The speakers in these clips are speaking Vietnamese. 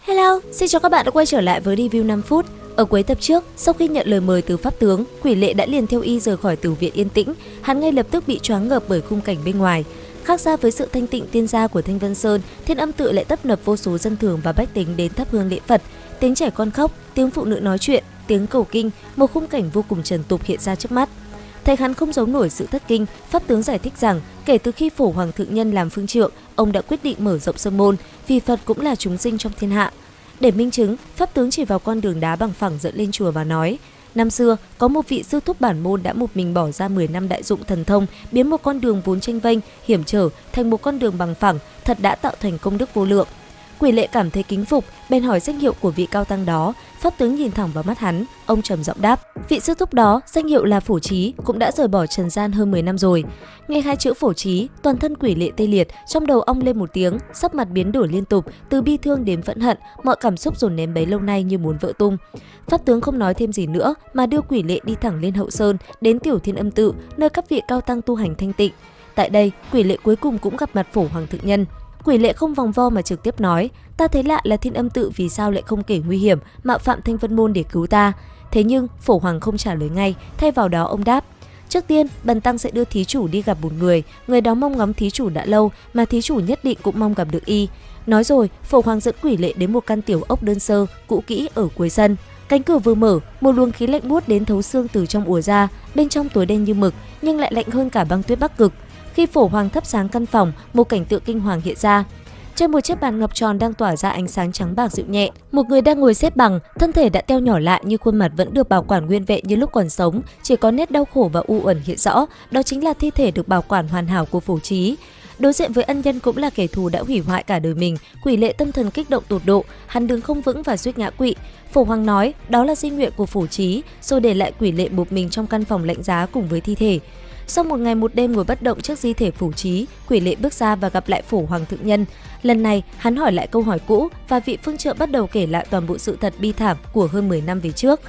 Hello, xin chào các bạn đã quay trở lại với review 5 phút. Ở cuối tập trước, sau khi nhận lời mời từ pháp tướng, Quỷ Lệ đã liền theo y rời khỏi tử viện yên tĩnh. Hắn ngay lập tức bị choáng ngợp bởi khung cảnh bên ngoài. Khác xa với sự thanh tịnh tiên gia của Thanh Vân Sơn, Thiên Âm Tự lại tấp nập vô số dân thường và bách tính đến thắp hương lễ Phật. Tiếng trẻ con khóc, tiếng phụ nữ nói chuyện, tiếng cầu kinh, một khung cảnh vô cùng trần tục hiện ra trước mắt. Thấy hắn không giấu nổi sự thất kinh, pháp tướng giải thích rằng kể từ khi Phổ Hoàng Thượng Nhân làm phương trượng, ông đã quyết định mở rộng sơn môn, vì Phật cũng là chúng sinh trong thiên hạ. Để minh chứng, pháp tướng chỉ vào con đường đá bằng phẳng dẫn lên chùa và nói: năm xưa, có một vị sư thúc bản môn đã một mình bỏ ra 10 năm đại dụng thần thông, biến một con đường vốn chênh vênh, hiểm trở thành một con đường bằng phẳng, thật đã tạo thành công đức vô lượng. Quỷ Lệ cảm thấy kính phục, bèn hỏi danh hiệu của vị cao tăng đó. Pháp tướng nhìn thẳng vào mắt hắn, ông trầm giọng đáp: vị sư thúc đó danh hiệu là Phổ Trí, cũng đã rời bỏ trần gian hơn 10 năm rồi. Nghe hai chữ Phổ Trí, toàn thân Quỷ Lệ tê liệt, trong đầu ong lên một tiếng, sắc mặt biến đổi liên tục, từ bi thương đến phẫn hận, mọi cảm xúc dồn nén bấy lâu nay như muốn vỡ tung. Pháp tướng không nói thêm gì nữa, mà đưa Quỷ Lệ đi thẳng lên hậu sơn, đến Tiểu Thiên Âm Tự, nơi các vị cao tăng tu hành thanh tịnh. Tại đây, Quỷ Lệ cuối cùng cũng gặp mặt Phổ Hoàng Thượng Nhân. Quỷ Lệ không vòng vo mà trực tiếp nói: ta thấy lạ là Thiên Âm Tự vì sao lại không kể nguy hiểm, mạo phạm Thanh Vân Môn để cứu ta. Thế nhưng Phổ Hoàng không trả lời ngay, thay vào đó ông đáp: trước tiên, bần tăng sẽ đưa thí chủ đi gặp một người đó mong ngóng thí chủ đã lâu, mà thí chủ nhất định cũng mong gặp được y. Nói rồi, Phổ Hoàng dẫn Quỷ Lệ đến một căn tiểu ốc đơn sơ, cũ kỹ ở cuối sân. Cánh cửa vừa mở, một luồng khí lạnh buốt đến thấu xương từ trong ùa ra, bên trong tối đen như mực, nhưng lại lạnh hơn cả băng tuyết Bắc Cực. Khi Phổ Hoàng thắp sáng căn phòng, một cảnh tượng kinh hoàng hiện ra. Trên một chiếc bàn ngọc tròn đang tỏa ra ánh sáng trắng bạc dịu nhẹ, một người đang ngồi xếp bằng, thân thể đã teo nhỏ lại nhưng khuôn mặt vẫn được bảo quản nguyên vẹn như lúc còn sống, chỉ có nét đau khổ và u uẩn hiện rõ, đó chính là thi thể được bảo quản hoàn hảo của Phổ Trí. Đối diện với ân nhân cũng là kẻ thù đã hủy hoại cả đời mình, Quỷ Lệ tâm thần kích động tột độ, hắn đứng không vững và suýt ngã quỵ. Phổ Hoàng nói đó là di nguyện của Phổ Trí, rồi để lại Quỷ Lệ một mình trong căn phòng lạnh giá cùng với thi thể. Sau một ngày một đêm ngồi bất động trước di thể Phổ Trí, Quỷ Lệ bước ra và gặp lại Phổ Hoàng Thượng Nhân. Lần này, hắn hỏi lại câu hỏi cũ và vị phương trượng bắt đầu kể lại toàn bộ sự thật bi thảm của hơn 10 năm về trước.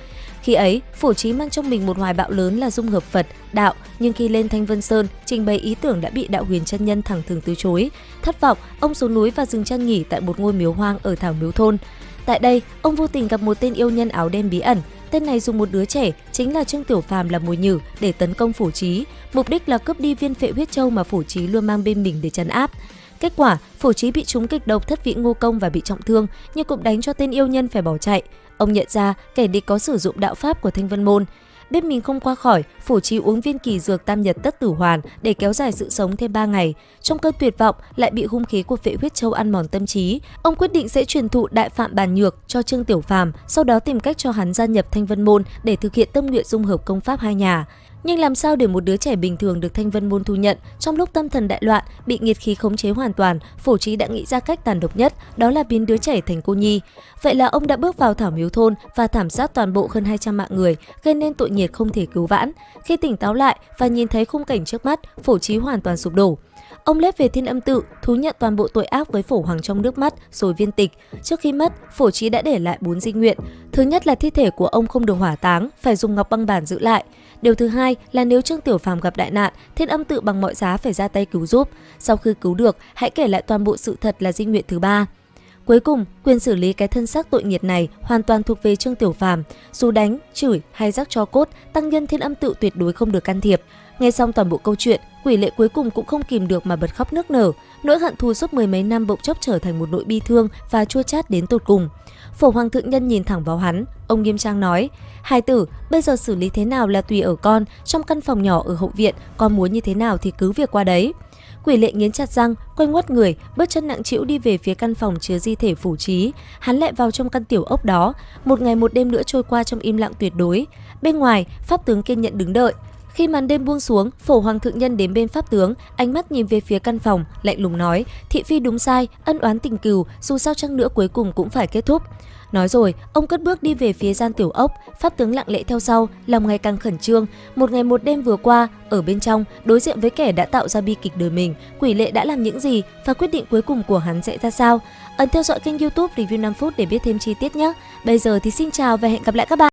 Khi ấy, Phổ Trí mang trong mình một hoài bão lớn là dung hợp Phật, đạo, nhưng khi lên Thanh Vân Sơn, trình bày ý tưởng đã bị Đạo Huyền chân nhân thẳng thừng từ chối. Thất vọng, ông xuống núi và dừng chân nghỉ tại một ngôi miếu hoang ở Thảo Miếu Thôn. Tại đây, ông vô tình gặp một tên yêu nhân áo đen bí ẩn. Tên này dùng một đứa trẻ, chính là Trương Tiểu Phàm làm mồi nhử để tấn công Phổ Trí, mục đích là cướp đi viên phệ huyết châu mà Phổ Trí luôn mang bên mình để trấn áp. Kết quả, Phổ Trí bị trúng kịch độc thất vị ngô công và bị trọng thương, nhưng cũng đánh cho tên yêu nhân phải bỏ chạy. Ông nhận ra kẻ địch có sử dụng đạo pháp của Thanh Vân Môn. Biết mình không qua khỏi, Phổ Trí uống viên kỳ dược tam nhật tất tử hoàn để kéo dài sự sống thêm 3 ngày. Trong cơn tuyệt vọng, lại bị hung khí của phệ huyết châu ăn mòn tâm trí. Ông quyết định sẽ truyền thụ đại phạm bàn nhược cho Trương Tiểu Phàm, sau đó tìm cách cho hắn gia nhập Thanh Vân Môn để thực hiện tâm nguyện dung hợp công pháp hai nhà. Nhưng làm sao để một đứa trẻ bình thường được Thanh Vân Môn thu nhận? Trong lúc tâm thần đại loạn, bị nghiệt khí khống chế hoàn toàn, Phổ Trí đã nghĩ ra cách tàn độc nhất, đó là biến đứa trẻ thành cô nhi. Vậy là ông đã bước vào Thảo Miếu Thôn và thảm sát toàn bộ hơn 200 mạng người, gây nên tội nghiệt không thể cứu vãn. Khi tỉnh táo lại và nhìn thấy khung cảnh trước mắt, Phổ Trí hoàn toàn sụp đổ. Ông lết về Thiên Âm Tự, thú nhận toàn bộ tội ác với Phổ Hoàng trong nước mắt, rồi viên tịch. Trước khi mất, Phổ Trí đã để lại 4 di nguyện. Thứ nhất là thi thể của ông không được hỏa táng, phải dùng ngọc băng bản giữ lại. Điều thứ hai là nếu Trương Tiểu Phàm gặp đại nạn, Thiên Âm Tự bằng mọi giá phải ra tay cứu giúp. Sau khi cứu được, hãy kể lại toàn bộ sự thật là di nguyện thứ ba. Cuối cùng, quyền xử lý cái thân xác tội nghiệt này hoàn toàn thuộc về Trương Tiểu Phàm. Dù đánh, chửi hay rắc tro cốt, tăng nhân Thiên Âm Tự tuyệt đối không được can thiệp. Nghe xong toàn bộ câu chuyện, Quỷ Lệ cuối cùng cũng không kìm được mà bật khóc nức nở. Nỗi hận thù suốt 10 mấy năm bỗng chốc trở thành một nỗi bi thương và chua chát đến tột cùng. Phổ Hoàng Thượng Nhân nhìn thẳng vào hắn, ông nghiêm trang nói: hài tử, bây giờ xử lý thế nào là tùy ở con, trong căn phòng nhỏ ở hậu viện, con muốn như thế nào thì cứ việc qua đấy. Quỷ Lệ nghiến chặt răng, quay ngoắt người, bước chân nặng trĩu đi về phía căn phòng chứa di thể Phổ Trí. Hắn lại vào trong căn tiểu ốc đó. Một ngày một đêm nữa trôi qua trong im lặng tuyệt đối. Bên ngoài, pháp tướng kiên nhẫn đứng đợi. Khi màn đêm buông xuống, Phổ Hoàng Thượng Nhân đến bên pháp tướng, ánh mắt nhìn về phía căn phòng, lạnh lùng nói: thị phi đúng sai, ân oán tình cừu, dù sao chăng nữa cuối cùng cũng phải kết thúc. Nói rồi, ông cất bước đi về phía gian tiểu ốc, pháp tướng lặng lẽ theo sau, lòng ngày càng khẩn trương. Một ngày một đêm vừa qua, ở bên trong, đối diện với kẻ đã tạo ra bi kịch đời mình, Quỷ Lệ đã làm những gì và quyết định cuối cùng của hắn sẽ ra sao? Ấn theo dõi kênh YouTube Review 5 phút để biết thêm chi tiết nhé. Bây giờ thì xin chào và hẹn gặp lại các bạn.